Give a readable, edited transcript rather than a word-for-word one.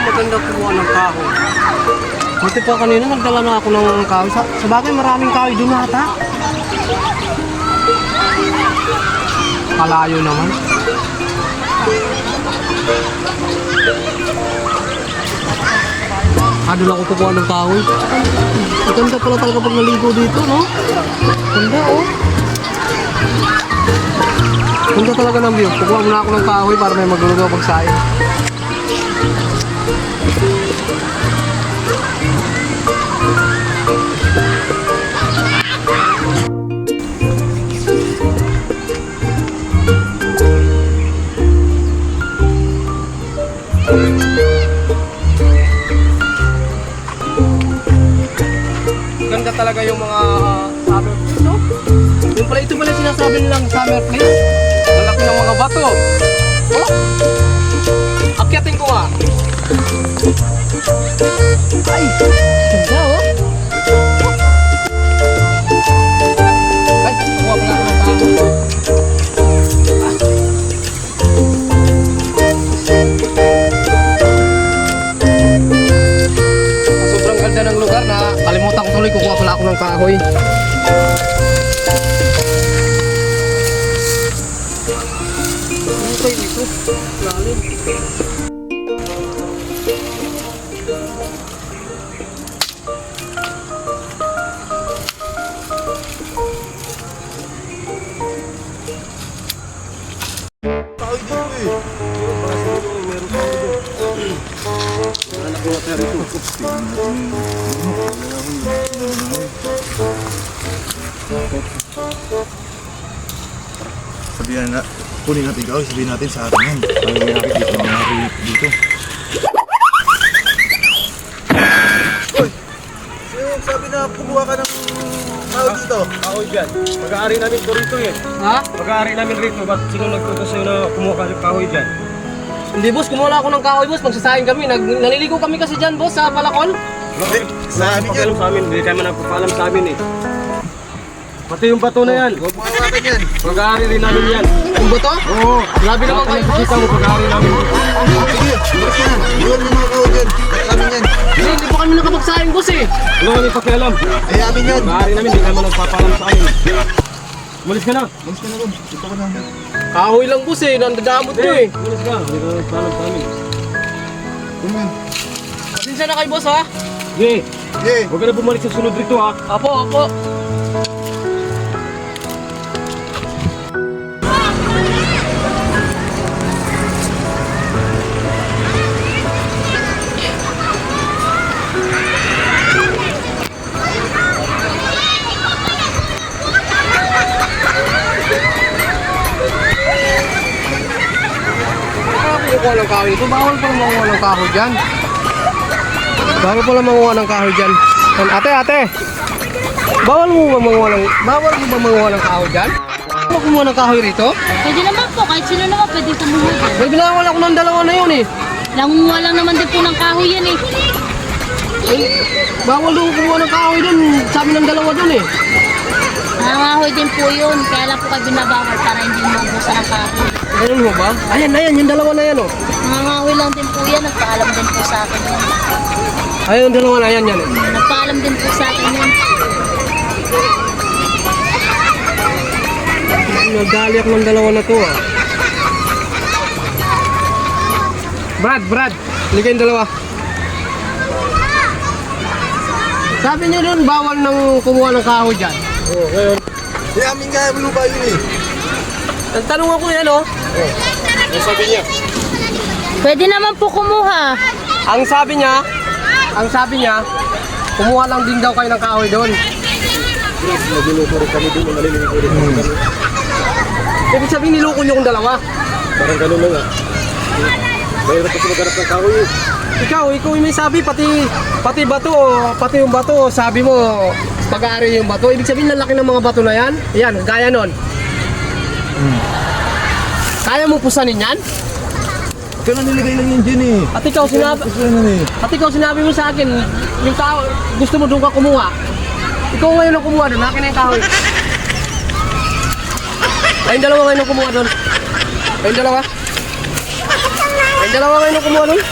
Maganda kumuha ng kahoy. Buti pa kanina nagdala na ako ng kahoy. Sa bagay maraming kahoy doon ata. Kalayo naman. Doon ako kukuha ng kahoy. Maganda pala talaga pag naligo dito, no? Ganda, oh. Ganda talaga ng view. Kukuha muna ako ng kahoy para may magluluto pagsayang. Ganda talaga yung mga summer place, no? Yung pala ito pala sinasabi nilang summer place. Malaki ng mga bato. Oh! Akyatin ko nga. Ay! Ganda, oh! Ay! Kuha pa nga ako ng tao. Sobrang ganda ng lugar na kalimutan ko tuloy, kukuha pala ako ng kahoy. Ano tayo dito? Lalim. Kahoy dito eh. Meron kahoy dito. Anak ko natin rito. Sabihan na, kunin natin kahoy, sabihin natin sa atin yan. Sabihin natin dito, nangyari dito. Uy! Sino sabi na pumuha ka ng kahoy dito? Kahoy dyan. Pag-aari namin ko rito eh. Ha? Pag-aari namin rito. Ba't sino nagtuto sa'yo na kumuha ka ng kahoy dyan? Hindi, boss, kumuha ako ng kahoy, boss. Magsasayang kami. Naliligo kami kasi dyan, boss, sa Palakol. Hindi, sa amin yan. Pag-alam sa amin. Hindi kayo nagpapaalam sa amin eh. Pati yung bato na yan. Huwag mo hawakan yan. Pag-aari rin namin yan. Yung bato? Oo. Grabe naman kayo, boss. Kita mo pag-aari namin. Sige, bukas na. Iwan mo mga kahoy dyan. At amin yan. Hindi pa kami nakapagsayang, boss, eh. Wala kami pakialam. Ay, amin yan. Pag-aari namin. Hindi kayo nagpapaalam sa amin. Umalis ka na. Malis ka na ron. Dito ka na. Kahoy lang, boss, eh. Nandadamot nyo, eh. Umalis ka. Hindi ka nagpapaalam sa amin. Kumain. Pasensya na kayo, boss, ha? Sige. Yeah. Huwag ka na bumalik sa sunod rito ha. Apo, apo. Kukuha ng kahoy ito. Bawal pala manguha ng kahoy dyan. Bawal pala manguha ng kahoy dyan. Ate, ate. Bawal mo ba manguha ng kahoy dyan? Bawal mo kumuha ng kahoy rito? Pwede naman po, kahit sino naman pwede kumuha dyan. May binawal ako ng dalawa na yun, eh. Nangunguha lang naman din po ng kahoy yan eh. Bawal doon kumuha ng kahoy dun. Sabi ng dalawa dun, eh. Nangangahoy din po yun, kaya lang po kayo binabawal para hindi maubusan ng kahoy. Ganun mo ba? Ayan, yung dalawa na yan, oh. Nangangahoy lang din po yan, nagpaalam din po sa akin yun. Ayun, yung dalawa na yan, yan, eh. Nagpaalam din po sa akin yun. Nagdali ako ng dalawa na to, ah. Brad, ligay yung dalawa. Sabi niyo doon, bawal nang kumuha ng kahoy dyan. Oo, ngayon. Di amin nga yung lupa yun eh. Nagtanong ako yan, oh. Ang sabi niya. Pwede naman po kumuha. Ang sabi niya, kumuha lang din daw kayo ng kahoy doon. Naginuto rin kami doon. Naliligo rin kami. Ibig sabihin, niloko niyo kong dalawa. Parang ganun lang ah. Mahirap kasi maghanap ng kahoy eh. Ikaw yung may sabi, pati bato, pati yung bato, sabi mo, pag-aari yung bato. Ibig sabihin, lalaki ng mga bato na yan. Yan, gaya nun. Kaya mo pusanin yan? Kaya niligay lang yun dyan eh. At ikaw sinabi mo sa akin, yung tao, gusto mo doon ka kumuha. Ikaw ngayon ang kumuha doon, akin na yung kahoy. Kayong dalawa ngayon ang kumuha doon. Kayong dalawa ngayon ang kumuha doon.